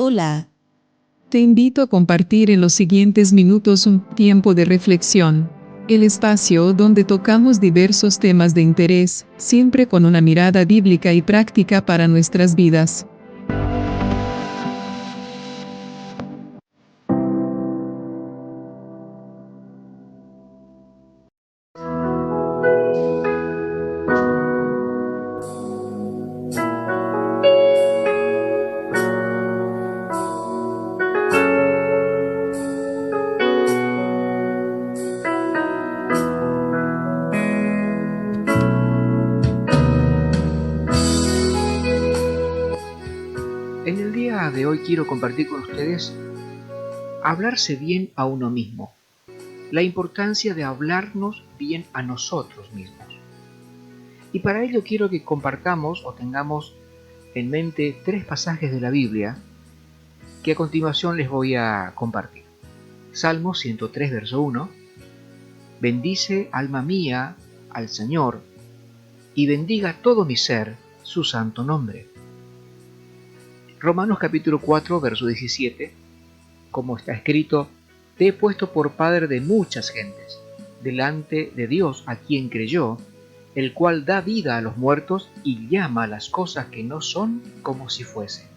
Hola, Te invito a compartir en los siguientes minutos un tiempo de reflexión, el espacio donde tocamos diversos temas de interés, siempre con una mirada bíblica y práctica para nuestras vidas. En el día de hoy quiero compartir con ustedes hablarse bien a uno mismo, la importancia de hablarnos bien a nosotros mismos. Y para ello quiero que compartamos o tengamos en mente 3 pasajes de la Biblia que a continuación les voy a compartir. Salmo 103, verso 1. Bendice, alma mía, al Señor, y bendiga todo mi ser su santo nombre. Romanos capítulo 4, verso 17. Como está escrito, te he puesto por padre de muchas gentes, delante de Dios a quien creyó, el cual da vida a los muertos y llama a las cosas que no son como si fuesen.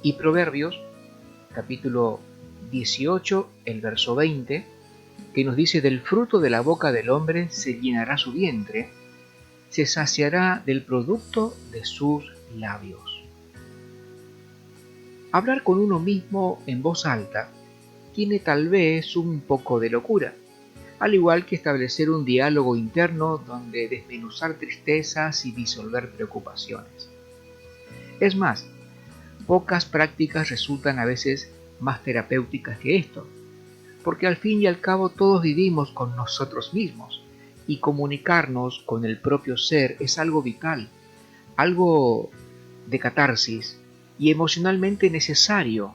Y Proverbios, capítulo 18, el verso 20, que nos dice, del fruto de la boca del hombre se llenará su vientre, se saciará del producto de sus labios. Hablar con uno mismo en voz alta tiene tal vez un poco de locura, al igual que establecer un diálogo interno donde desmenuzar tristezas y disolver preocupaciones. Es más, pocas prácticas resultan a veces más terapéuticas que esto, porque al fin y al cabo todos vivimos con nosotros mismos, y comunicarnos con el propio ser es algo vital, algo de catarsis y emocionalmente necesario,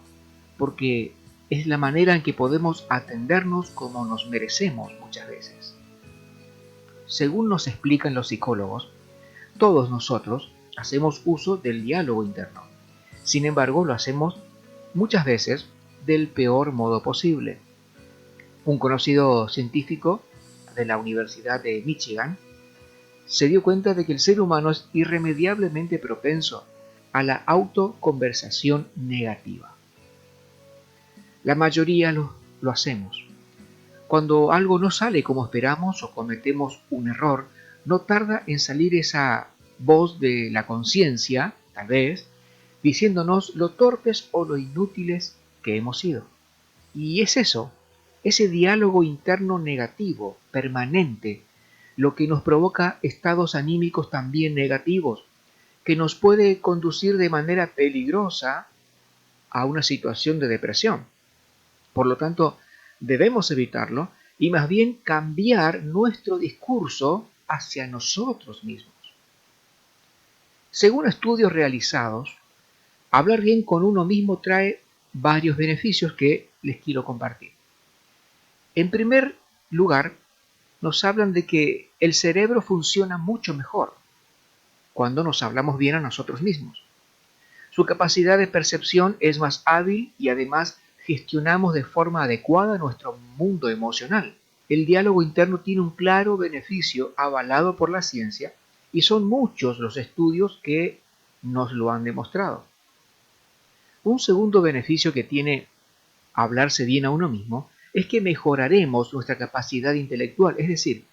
porque es la manera en que podemos atendernos como nos merecemos muchas veces. Según nos explican los psicólogos, todos nosotros hacemos uso del diálogo interno. Sin embargo, lo hacemos muchas veces del peor modo posible. Un conocido científico de la Universidad de Michigan se dio cuenta de que el ser humano es irremediablemente propenso a la autoconversación negativa. La mayoría lo hacemos. Cuando algo no sale como esperamos o cometemos un error, no tarda en salir esa voz de la conciencia, tal vez, diciéndonos lo torpes o lo inútiles que hemos sido. Y es eso, ese diálogo interno negativo, permanente, lo que nos provoca estados anímicos también negativos, que nos puede conducir de manera peligrosa a una situación de depresión. Por lo tanto, debemos evitarlo y más bien cambiar nuestro discurso hacia nosotros mismos. Según estudios realizados, hablar bien con uno mismo trae varios beneficios que les quiero compartir. En primer lugar, nos hablan de que el cerebro funciona mucho mejor cuando nos hablamos bien a nosotros mismos. Su capacidad de percepción es más hábil y además gestionamos de forma adecuada nuestro mundo emocional. El diálogo interno tiene un claro beneficio avalado por la ciencia y son muchos los estudios que nos lo han demostrado. Un segundo beneficio que tiene hablarse bien a uno mismo es que mejoraremos nuestra capacidad intelectual, es decir,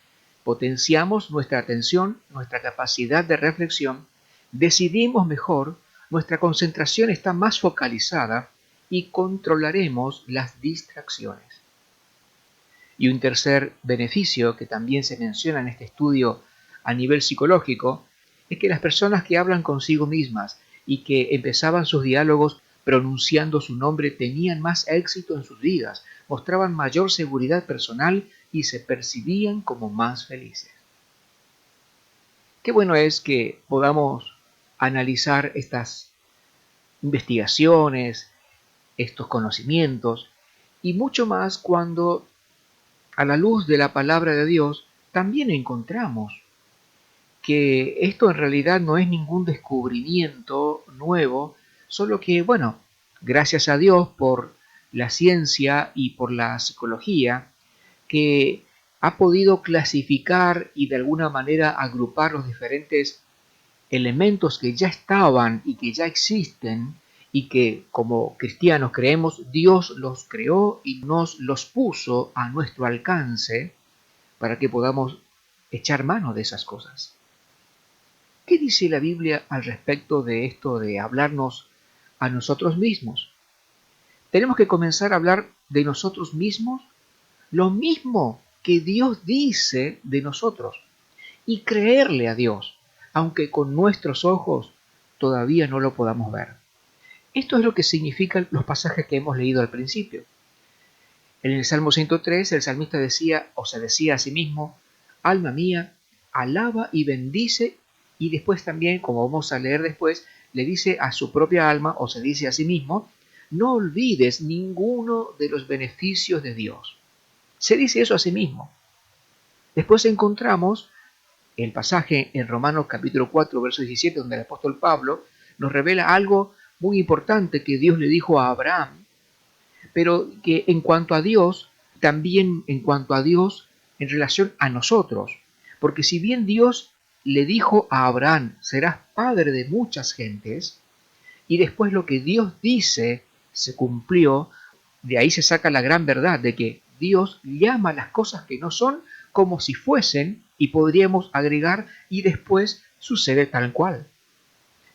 potenciamos nuestra atención, nuestra capacidad de reflexión, decidimos mejor, nuestra concentración está más focalizada y controlaremos las distracciones. Y un tercer beneficio que también se menciona en este estudio a nivel psicológico es que las personas que hablan consigo mismas y que empezaban sus diálogos pronunciando su nombre tenían más éxito en sus vidas, mostraban mayor seguridad personal y se percibían como más felices. Qué bueno es que podamos analizar estas investigaciones, estos conocimientos y mucho más cuando a la luz de la palabra de Dios también encontramos que esto en realidad no es ningún descubrimiento nuevo, solo que, bueno, Gracias a Dios por la ciencia y por la psicología que ha podido clasificar y de alguna manera agrupar los diferentes elementos que ya estaban y que ya existen y que como cristianos creemos Dios los creó y nos los puso a nuestro alcance para que podamos echar mano de esas cosas. ¿Qué dice la Biblia al respecto de esto de hablarnos a nosotros mismos? Tenemos que comenzar a hablar de nosotros mismos lo mismo que Dios dice de nosotros y creerle a Dios, aunque con nuestros ojos todavía no lo podamos ver. Esto es lo que significan los pasajes que hemos leído al principio. En el Salmo 103, el salmista decía, o se decía a sí mismo, alma mía, alaba y bendice, y después también, como vamos a leer después, le dice a su propia alma, o se dice a sí mismo, no olvides ninguno de los beneficios de Dios. Se dice eso a sí mismo. Después encontramos el pasaje en Romanos capítulo 4, verso 17, donde el apóstol Pablo nos revela algo muy importante que Dios le dijo a Abraham, pero que en cuanto a Dios, también en cuanto a Dios en relación a nosotros. Porque si bien Dios le dijo a Abraham, serás padre de muchas gentes, y después lo que Dios dice se cumplió, de ahí se saca la gran verdad de que Dios llama las cosas que no son como si fuesen, y podríamos agregar, y después sucede tal cual.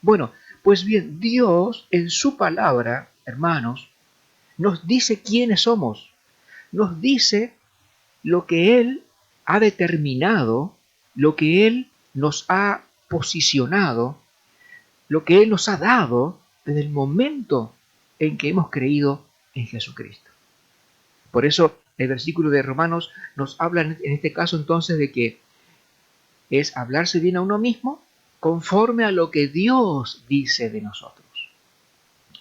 Bueno, pues bien, Dios en su palabra, hermanos, nos dice quiénes somos, nos dice lo que Él ha determinado, lo que Él nos ha posicionado, lo que Él nos ha dado desde el momento en que hemos creído en Jesucristo. Por eso el versículo de Romanos nos habla en este caso entonces de que es hablarse bien a uno mismo conforme a lo que Dios dice de nosotros.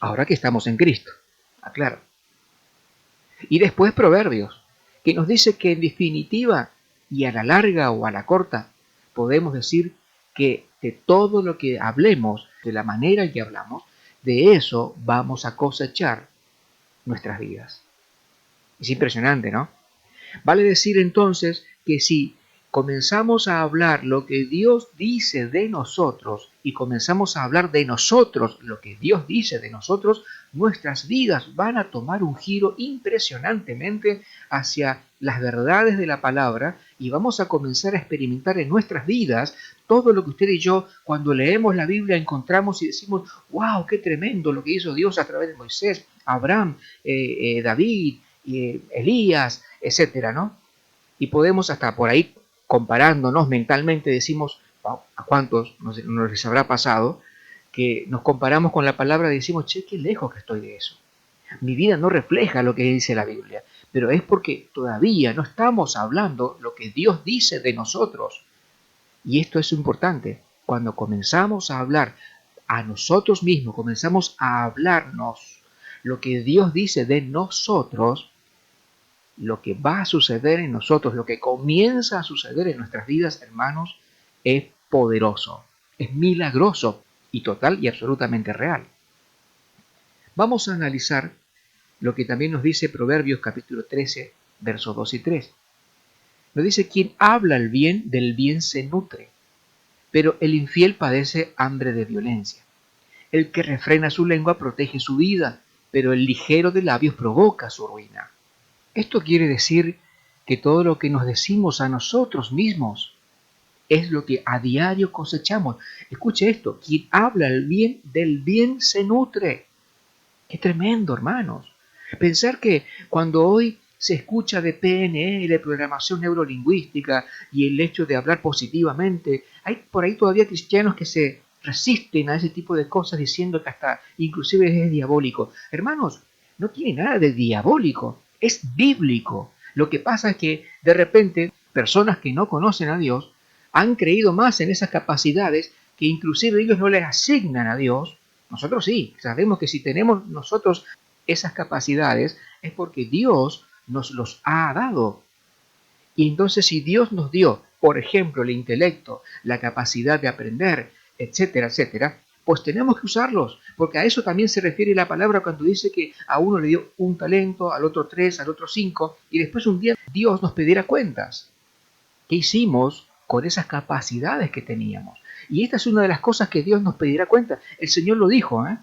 Ahora que estamos en Cristo, aclaro. Y después Proverbios, que nos dice que en definitiva y a la larga o a la corta podemos decir que de todo lo que hablemos, de la manera en que hablamos, de eso vamos a cosechar nuestras vidas. Es impresionante, ¿no? Vale decir entonces que si comenzamos a hablar lo que Dios dice de nosotros y comenzamos a hablar de nosotros lo que Dios dice de nosotros, nuestras vidas van a tomar un giro impresionantemente hacia las verdades de la palabra y vamos a comenzar a experimentar en nuestras vidas todo lo que usted y yo cuando leemos la Biblia encontramos y decimos, wow, qué tremendo lo que hizo Dios a través de Moisés, Abraham, David, Elías, etcétera, ¿no? Y podemos hasta por ahí, comparándonos mentalmente, decimos, wow, ¿a cuántos nos les habrá pasado? Que nos comparamos con la palabra y decimos, che, qué lejos que estoy de eso. Mi vida no refleja lo que dice la Biblia, pero es porque todavía no estamos hablando lo que Dios dice de nosotros. Y esto es importante. Cuando comenzamos a hablar a nosotros mismos, comenzamos a hablarnos lo que Dios dice de nosotros, lo que va a suceder en nosotros, lo que comienza a suceder en nuestras vidas, hermanos, es poderoso, es milagroso y total y absolutamente real. Vamos a analizar lo que también nos dice Proverbios capítulo 13, versos 2 y 3. Nos dice, quien habla el bien, del bien se nutre, pero el infiel padece hambre de violencia. El que refrena su lengua protege su vida, pero el ligero de labios provoca su ruina. Esto quiere decir que todo lo que nos decimos a nosotros mismos es lo que a diario cosechamos. Escuche esto, quien habla el bien, del bien se nutre. Qué tremendo, hermanos. Pensar que cuando hoy se escucha de PNL, programación neurolingüística y el hecho de hablar positivamente, hay por ahí todavía cristianos que se resisten a ese tipo de cosas diciendo que hasta inclusive es diabólico. Hermanos, no tiene nada de diabólico, es bíblico. Lo que pasa es que de repente personas que no conocen a Dios han creído más en esas capacidades que inclusive ellos no les asignan a Dios. Nosotros sí, sabemos que si tenemos nosotros esas capacidades es porque Dios nos los ha dado. Y entonces si Dios nos dio, por ejemplo, el intelecto, la capacidad de aprender, etcétera, etcétera, pues tenemos que usarlos, porque a eso también se refiere la palabra cuando dice que a uno le dio un talento, al otro 3, al otro 5, y después un día Dios nos pedirá cuentas. ¿Qué hicimos con esas capacidades que teníamos? Y esta es una de las cosas que Dios nos pedirá cuenta. El Señor lo dijo, ¿eh?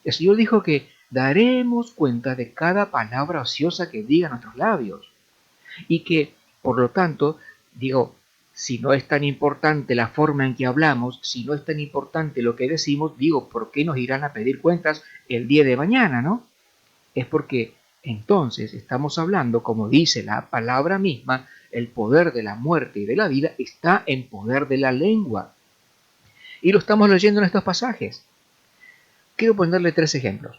El Señor dijo que daremos cuenta de cada palabra ociosa que digan nuestros labios. Y que, por lo tanto, digo, si no es tan importante la forma en que hablamos, si no es tan importante lo que decimos, digo, ¿por qué nos irán a pedir cuentas el día de mañana, no? Es porque entonces estamos hablando, como dice la palabra misma, el poder de la muerte y de la vida está en poder de la lengua. Y lo estamos leyendo en estos pasajes. Quiero ponerle 3 ejemplos.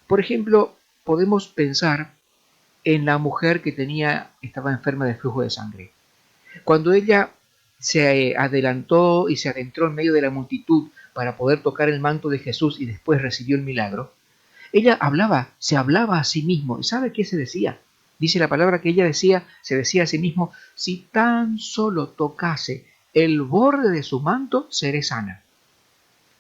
Por ejemplo, podemos pensar en la mujer que estaba enferma de flujo de sangre. Cuando ella se adelantó y se adentró en medio de la multitud para poder tocar el manto de Jesús y después recibió el milagro, ella se hablaba a sí mismo. ¿Y sabe qué se decía? Dice la palabra que ella se decía a sí mismo, si tan solo tocase el borde de su manto, seré sana.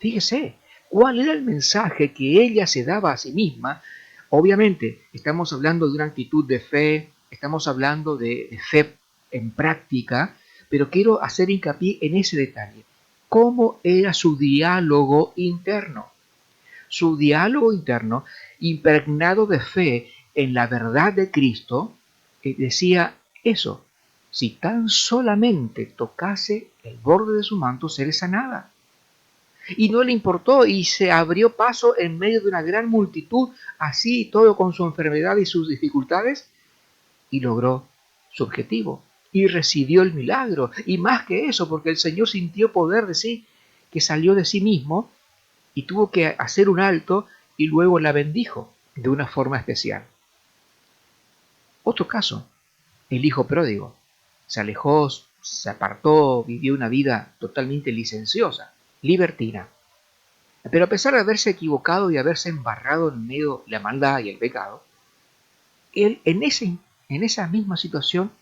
Fíjese, ¿cuál era el mensaje que ella se daba a sí misma? Obviamente, estamos hablando de una actitud de fe, estamos hablando de fe en práctica, pero quiero hacer hincapié en ese detalle. ¿Cómo era su diálogo interno? Su diálogo interno, impregnado de fe en la verdad de Cristo, decía eso, si tan solamente tocase el borde de su manto, seré sanada. Y no le importó y se abrió paso en medio de una gran multitud, así todo con su enfermedad y sus dificultades, y logró su objetivo. Y recibió el milagro. Y más que eso, porque el Señor sintió poder de sí, que salió de sí mismo y tuvo que hacer un alto y luego la bendijo de una forma especial. Otro caso, el hijo pródigo. Se alejó, se apartó, vivió una vida totalmente licenciosa, libertina. Pero a pesar de haberse equivocado y haberse embarrado en medio de la maldad y el pecado, él en esa misma situación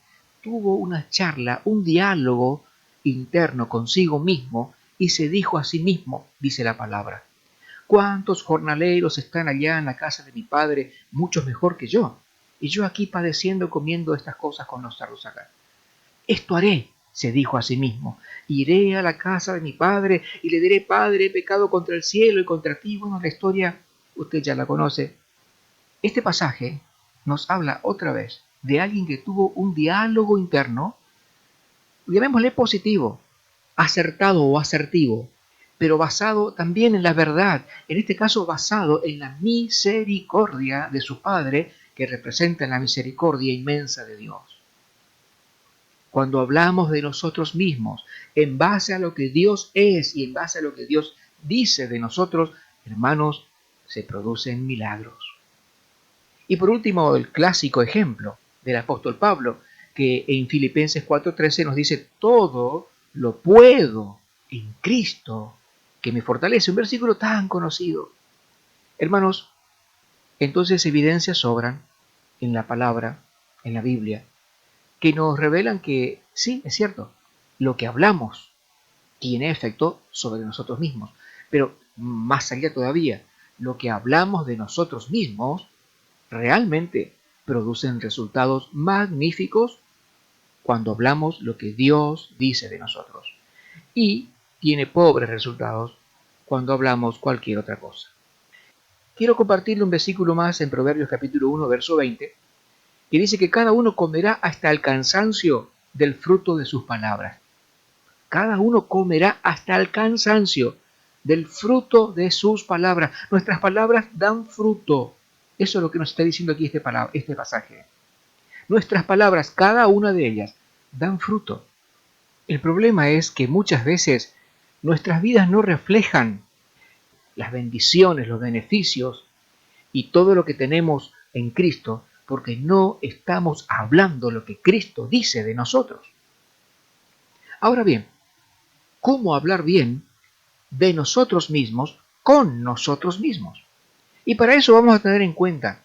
tuvo una charla, un diálogo interno consigo mismo y se dijo a sí mismo, dice la palabra, ¿cuántos jornaleros están allá en la casa de mi padre, muchos mejor que yo? Y yo aquí padeciendo, comiendo estas cosas con los cerdos acá. Esto haré, se dijo a sí mismo. Iré a la casa de mi padre y le diré, Padre, he pecado contra el cielo y contra ti. Bueno, la historia usted ya la conoce. Este pasaje nos habla otra vez de alguien que tuvo un diálogo interno, llamémosle positivo, acertado o asertivo, pero basado también en la verdad, en este caso basado en la misericordia de su Padre, que representa la misericordia inmensa de Dios. Cuando hablamos de nosotros mismos, en base a lo que Dios es y en base a lo que Dios dice de nosotros, hermanos, se producen milagros. Y por último, el clásico ejemplo del apóstol Pablo, que en Filipenses 4:13 nos dice, todo lo puedo en Cristo, que me fortalece. Un versículo tan conocido. Hermanos, entonces evidencias sobran en la palabra, en la Biblia, que nos revelan que sí, es cierto, lo que hablamos tiene efecto sobre nosotros mismos. Pero más allá todavía, lo que hablamos de nosotros mismos realmente producen resultados magníficos cuando hablamos lo que Dios dice de nosotros. Y tiene pobres resultados cuando hablamos cualquier otra cosa. Quiero compartirle un versículo más en Proverbios capítulo 1, verso 20, que dice que cada uno comerá hasta el cansancio del fruto de sus palabras. Cada uno comerá hasta el cansancio del fruto de sus palabras. Nuestras palabras dan fruto. Eso es lo que nos está diciendo aquí este pasaje. Nuestras palabras, cada una de ellas, dan fruto. El problema es que muchas veces nuestras vidas no reflejan las bendiciones, los beneficios y todo lo que tenemos en Cristo, porque no estamos hablando lo que Cristo dice de nosotros. Ahora bien, ¿cómo hablar bien de nosotros mismos con nosotros mismos? Y para eso vamos a tener en cuenta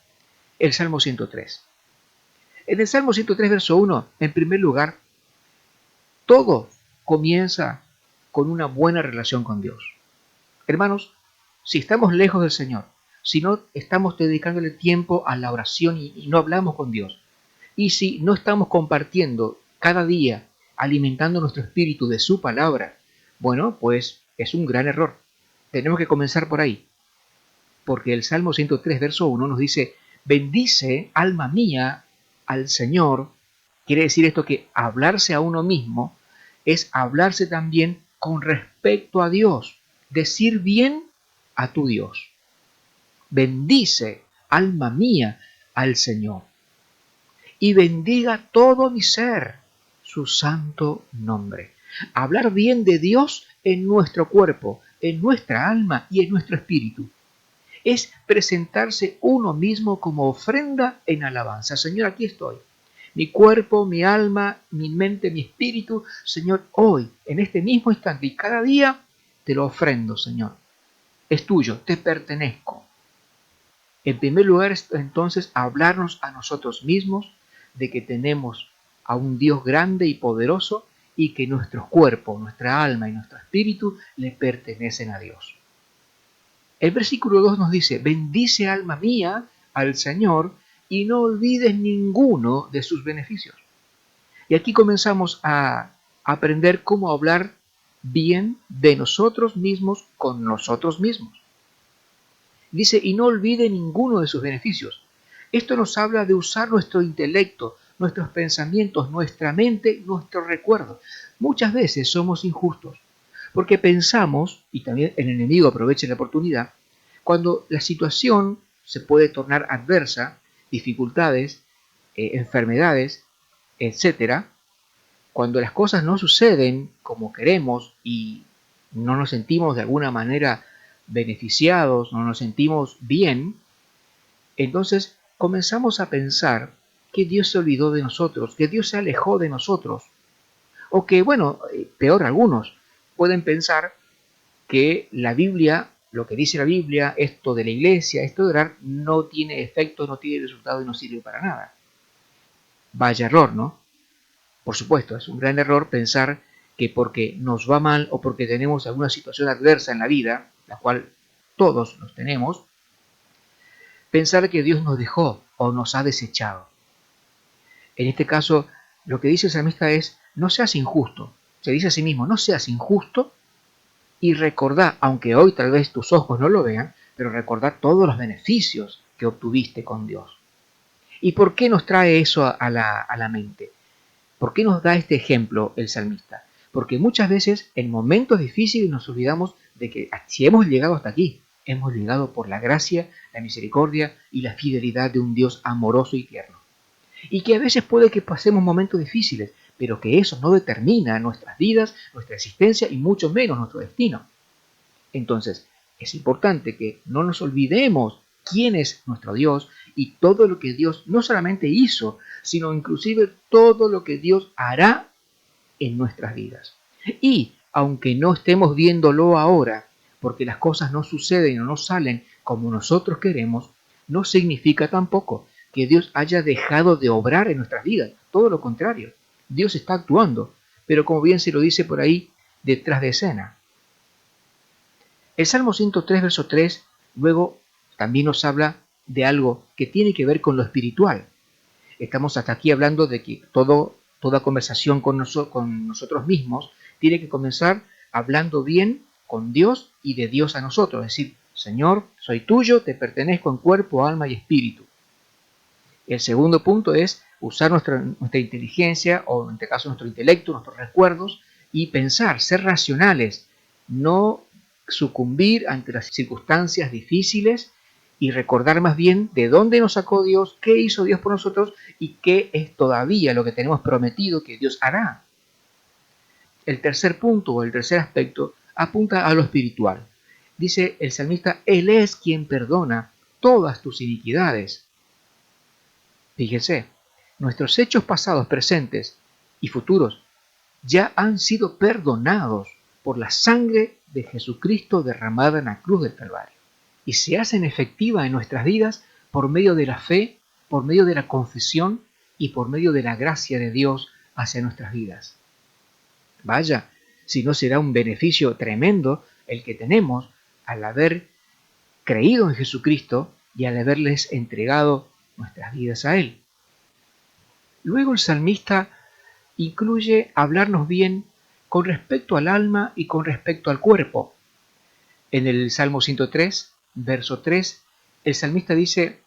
el Salmo 103. En el Salmo 103, verso 1, en primer lugar, todo comienza con una buena relación con Dios. Hermanos, si estamos lejos del Señor, si no estamos dedicándole tiempo a la oración y no hablamos con Dios, y si no estamos compartiendo cada día, alimentando nuestro espíritu de su palabra, bueno, pues es un gran error. Tenemos que comenzar por ahí, porque el Salmo 103, verso 1 nos dice, bendice, alma mía, al Señor. Quiere decir esto que hablarse a uno mismo es hablarse también con respecto a Dios, decir bien a tu Dios. Bendice, alma mía, al Señor, y bendiga todo mi ser su santo nombre. Hablar bien de Dios en nuestro cuerpo, en nuestra alma y en nuestro espíritu. Es presentarse uno mismo como ofrenda en alabanza. Señor, aquí estoy. Mi cuerpo, mi alma, mi mente, mi espíritu, Señor, hoy, en este mismo instante y cada día, te lo ofrendo, Señor. Es tuyo, te pertenezco. En primer lugar, entonces, hablarnos a nosotros mismos de que tenemos a un Dios grande y poderoso y que nuestros cuerpos, nuestra alma y nuestro espíritu le pertenecen a Dios. El versículo 2 nos dice, bendice alma mía al Señor y no olvides ninguno de sus beneficios. Y aquí comenzamos a aprender cómo hablar bien de nosotros mismos con nosotros mismos. Dice, y no olvide ninguno de sus beneficios. Esto nos habla de usar nuestro intelecto, nuestros pensamientos, nuestra mente, nuestros recuerdos. Muchas veces somos injustos, porque pensamos, y también el enemigo aprovecha la oportunidad, cuando la situación se puede tornar adversa, dificultades, enfermedades, etc., cuando las cosas no suceden como queremos y no nos sentimos de alguna manera beneficiados, no nos sentimos bien, entonces comenzamos a pensar que Dios se olvidó de nosotros, que Dios se alejó de nosotros, o que, bueno, peor algunos, pueden pensar que la Biblia, lo que dice la Biblia, esto de la iglesia, esto de orar, no tiene efecto, no tiene resultado y no sirve para nada. Vaya error, ¿no? Por supuesto, es un gran error pensar que porque nos va mal o porque tenemos alguna situación adversa en la vida, la cual todos los tenemos, pensar que Dios nos dejó o nos ha desechado. En este caso, lo que dice el salmista es, no seas injusto. Se dice a sí mismo, no seas injusto y recordá, aunque hoy tal vez tus ojos no lo vean, pero recordá todos los beneficios que obtuviste con Dios. ¿Y por qué nos trae eso a la mente? ¿Por qué nos da este ejemplo el salmista? Porque muchas veces en momentos difíciles nos olvidamos de que si hemos llegado hasta aquí, hemos llegado por la gracia, la misericordia y la fidelidad de un Dios amoroso y tierno. Y que a veces puede que pasemos momentos difíciles, pero que eso no determina nuestras vidas, nuestra existencia y mucho menos nuestro destino. Entonces, es importante que no nos olvidemos quién es nuestro Dios y todo lo que Dios no solamente hizo, sino inclusive todo lo que Dios hará en nuestras vidas. Y aunque no estemos viéndolo ahora, porque las cosas no suceden o no salen como nosotros queremos, no significa tampoco que Dios haya dejado de obrar en nuestras vidas. Todo lo contrario, Dios está actuando, pero como bien se lo dice por ahí, detrás de escena. El Salmo 103, verso 3, luego también nos habla de algo que tiene que ver con lo espiritual. Estamos hasta aquí hablando de que toda conversación con nosotros mismos tiene que comenzar hablando bien con Dios y de Dios a nosotros. Es decir, Señor, soy tuyo, te pertenezco en cuerpo, alma y espíritu. El segundo punto es usar nuestra inteligencia, o en este caso nuestro intelecto, nuestros recuerdos, y pensar, ser racionales, no sucumbir ante las circunstancias difíciles y recordar más bien de dónde nos sacó Dios, qué hizo Dios por nosotros y qué es todavía lo que tenemos prometido que Dios hará. El tercer punto o el tercer aspecto apunta a lo espiritual. Dice el salmista, Él es quien perdona todas tus iniquidades. Fíjense, nuestros hechos pasados, presentes y futuros ya han sido perdonados por la sangre de Jesucristo derramada en la cruz del Calvario y se hacen efectivas en nuestras vidas por medio de la fe, por medio de la confesión y por medio de la gracia de Dios hacia nuestras vidas. Vaya, si no será un beneficio tremendo el que tenemos al haber creído en Jesucristo y al haberles entregado nuestras vidas a Él. Luego el salmista incluye hablarnos bien con respecto al alma y con respecto al cuerpo. En el Salmo 103, verso 3, el salmista dice,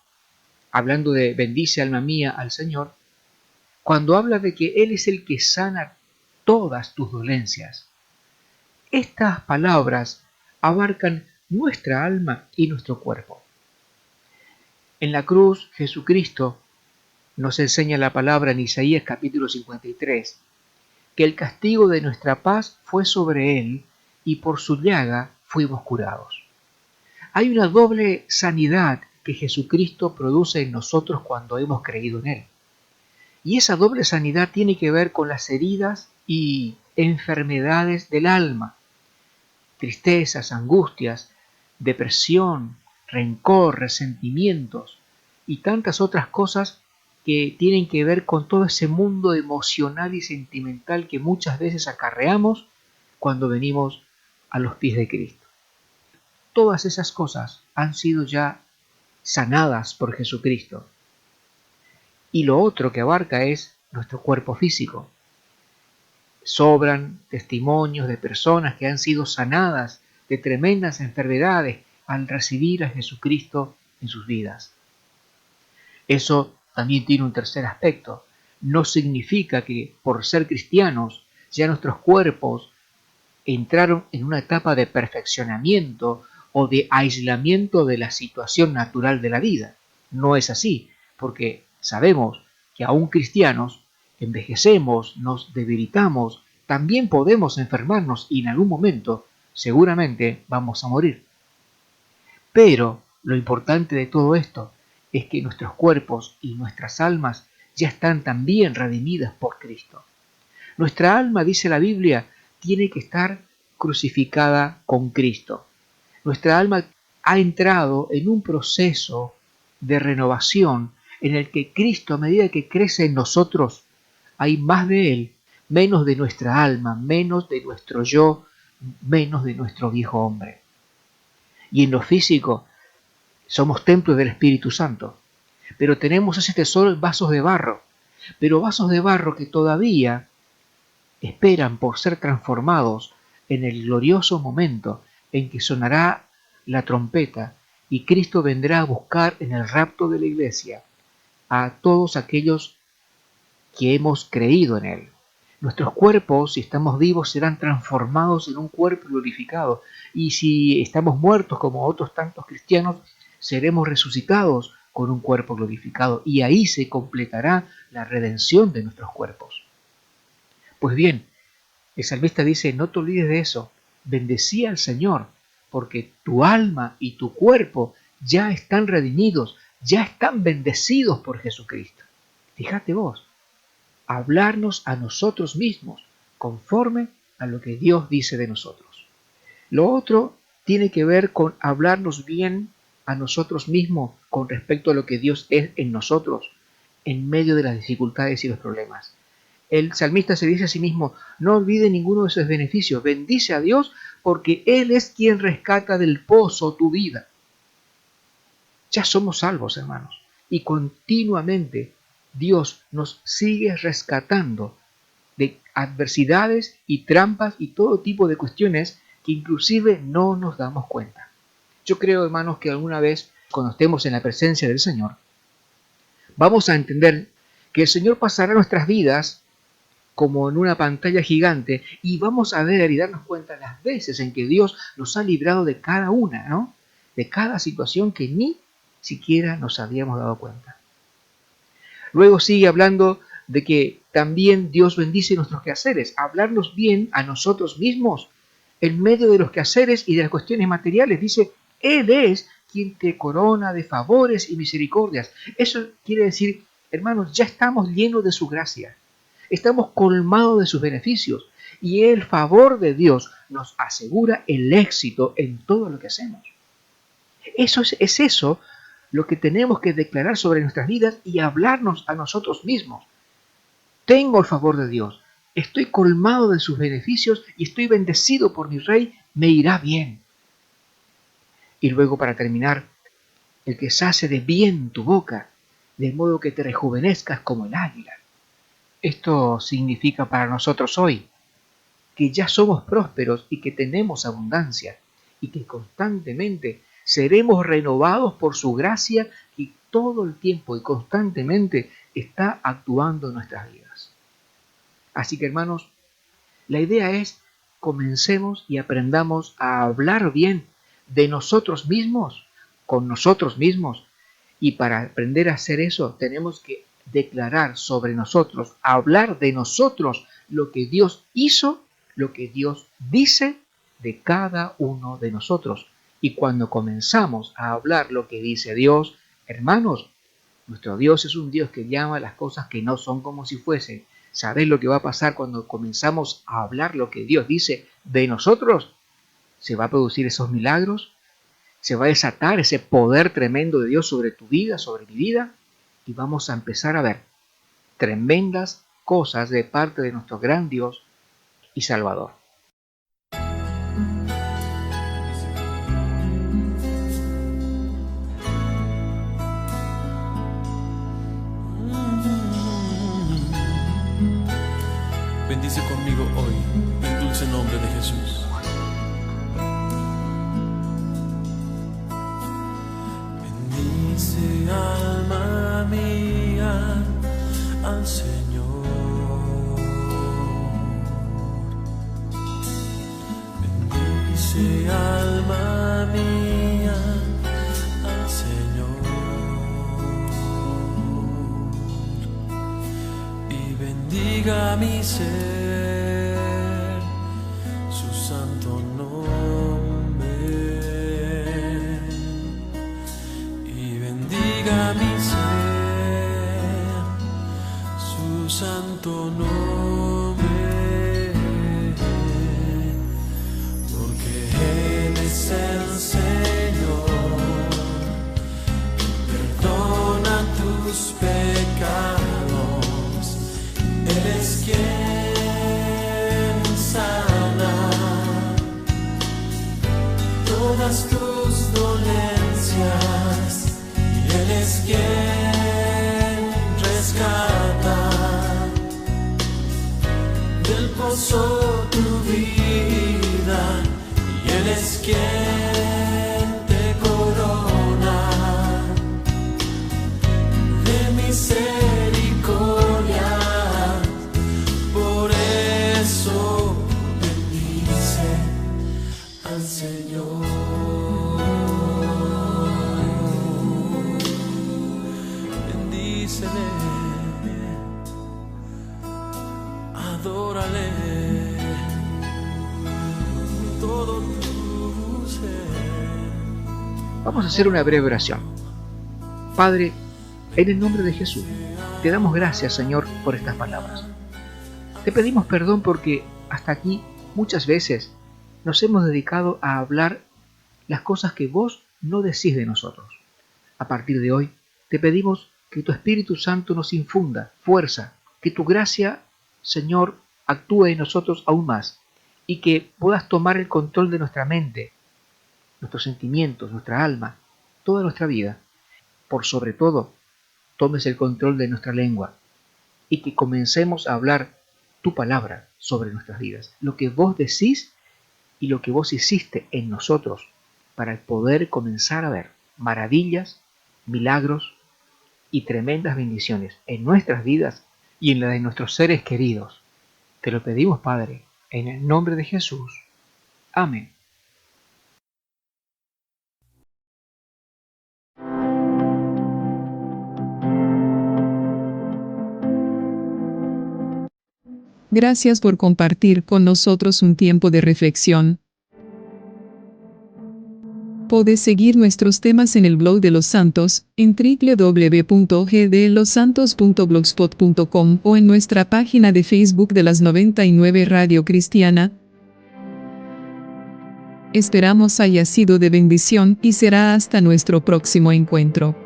hablando de bendice alma mía al Señor, cuando habla de que Él es el que sana todas tus dolencias. Estas palabras abarcan nuestra alma y nuestro cuerpo. En la cruz, Jesucristo nos enseña la palabra en Isaías capítulo 53, que el castigo de nuestra paz fue sobre Él y por su llaga fuimos curados. Hay una doble sanidad que Jesucristo produce en nosotros cuando hemos creído en Él. Y esa doble sanidad tiene que ver con las heridas y enfermedades del alma. Tristezas, angustias, depresión, rencor, resentimientos y tantas otras cosas que tienen que ver con todo ese mundo emocional y sentimental que muchas veces acarreamos cuando venimos a los pies de Cristo. Todas esas cosas han sido ya sanadas por Jesucristo. Y lo otro que abarca es nuestro cuerpo físico. Sobran testimonios de personas que han sido sanadas de tremendas enfermedades al recibir a Jesucristo en sus vidas. Eso también tiene un tercer aspecto. No significa que por ser cristianos ya nuestros cuerpos entraron en una etapa de perfeccionamiento o de aislamiento de la situación natural de la vida. No es así, porque sabemos que aún cristianos envejecemos, nos debilitamos, también podemos enfermarnos y en algún momento seguramente vamos a morir. Pero lo importante de todo esto es que nuestros cuerpos y nuestras almas ya están también redimidas por Cristo. Nuestra alma, dice la Biblia, tiene que estar crucificada con Cristo. Nuestra alma ha entrado en un proceso de renovación en el que Cristo, a medida que crece en nosotros, hay más de Él, menos de nuestra alma, menos de nuestro yo, menos de nuestro viejo hombre. Y en lo físico, somos templos del Espíritu Santo, pero tenemos ese tesoro en vasos de barro, pero vasos de barro que todavía esperan por ser transformados en el glorioso momento en que sonará la trompeta y Cristo vendrá a buscar en el rapto de la iglesia a todos aquellos que hemos creído en Él. Nuestros cuerpos, si estamos vivos, serán transformados en un cuerpo glorificado, y si estamos muertos como otros tantos cristianos, seremos resucitados con un cuerpo glorificado, y ahí se completará la redención de nuestros cuerpos. Pues bien, el salmista dice, no te olvides de eso, bendecí al Señor, porque tu alma y tu cuerpo ya están redimidos, ya están bendecidos por Jesucristo. Fíjate vos, hablarnos a nosotros mismos conforme a lo que Dios dice de nosotros. Lo otro tiene que ver con hablarnos bien a nosotros mismos con respecto a lo que Dios es en nosotros en medio de las dificultades y los problemas. El salmista se dice a sí mismo, no olvide ninguno de sus beneficios, bendice a Dios porque Él es quien rescata del pozo tu vida. Ya somos salvos, hermanos, y continuamente Dios nos sigue rescatando de adversidades y trampas y todo tipo de cuestiones que inclusive no nos damos cuenta. Yo creo, hermanos, que alguna vez, cuando estemos en la presencia del Señor, vamos a entender que el Señor pasará nuestras vidas como en una pantalla gigante y vamos a ver y darnos cuenta las veces en que Dios nos ha librado de cada una, ¿no? De cada situación que ni siquiera nos habíamos dado cuenta. Luego sigue hablando de que también Dios bendice nuestros quehaceres, hablarnos bien a nosotros mismos en medio de los quehaceres y de las cuestiones materiales. Dice, Él es quien te corona de favores y misericordias. Eso quiere decir, hermanos, ya estamos llenos de su gracia, estamos colmados de sus beneficios y el favor de Dios nos asegura el éxito en todo lo que hacemos. Eso es eso lo que tenemos que declarar sobre nuestras vidas y hablarnos a nosotros mismos. Tengo el favor de Dios, estoy colmado de sus beneficios y estoy bendecido por mi Rey, me irá bien. Y luego, para terminar, el que sacie de bien tu boca, de modo que te rejuvenezcas como el águila. Esto significa para nosotros hoy que ya somos prósperos y que tenemos abundancia y que constantemente seremos renovados por su gracia que todo el tiempo y constantemente está actuando en nuestras vidas. Así que, hermanos, la idea es comencemos y aprendamos a hablar bien de nosotros mismos, con nosotros mismos. Y para aprender a hacer eso tenemos que declarar sobre nosotros, hablar de nosotros lo que Dios hizo, lo que Dios dice de cada uno de nosotros. Y cuando comenzamos a hablar lo que dice Dios, hermanos, nuestro Dios es un Dios que llama a las cosas que no son como si fuesen. ¿Sabéis lo que va a pasar cuando comenzamos a hablar lo que Dios dice de nosotros? Se va a producir esos milagros, se va a desatar ese poder tremendo de Dios sobre tu vida, sobre mi vida, y vamos a empezar a ver tremendas cosas de parte de nuestro gran Dios y Salvador. Bendice conmigo hoy el dulce nombre de Jesús. Bendice alma mía al Señor. Bendice alma mía al Señor. Y bendiga mi ser su santo nombre. Y bendiga mi ser su santo nombre. Porque Él es el Señor que perdona tus pecados. Él es quien sana todas tus dolencias, y Él es quien rescata del pozo tu vida, y Él es quien te corona de misericordia. Al Señor, bendícele, adórale todo tu ser. Vamos a hacer una breve oración. Padre, en el nombre de Jesús, te damos gracias, Señor, por estas palabras. Te pedimos perdón porque hasta aquí muchas veces nos hemos dedicado a hablar las cosas que vos no decís de nosotros. A partir de hoy, te pedimos que tu Espíritu Santo nos infunda fuerza, que tu gracia, Señor, actúe en nosotros aún más, y que puedas tomar el control de nuestra mente, nuestros sentimientos, nuestra alma, toda nuestra vida. Por sobre todo, tomes el control de nuestra lengua, y que comencemos a hablar tu palabra sobre nuestras vidas, lo que vos decís y lo que vos hiciste en nosotros, para poder comenzar a ver maravillas, milagros y tremendas bendiciones en nuestras vidas y en la de nuestros seres queridos. Te lo pedimos, Padre, en el nombre de Jesús. Amén. Gracias por compartir con nosotros un tiempo de reflexión. Podés seguir nuestros temas en el blog de los santos, en www.gdlosantos.blogspot.com o en nuestra página de Facebook de las 99 Radio Cristiana. Esperamos haya sido de bendición y será hasta nuestro próximo encuentro.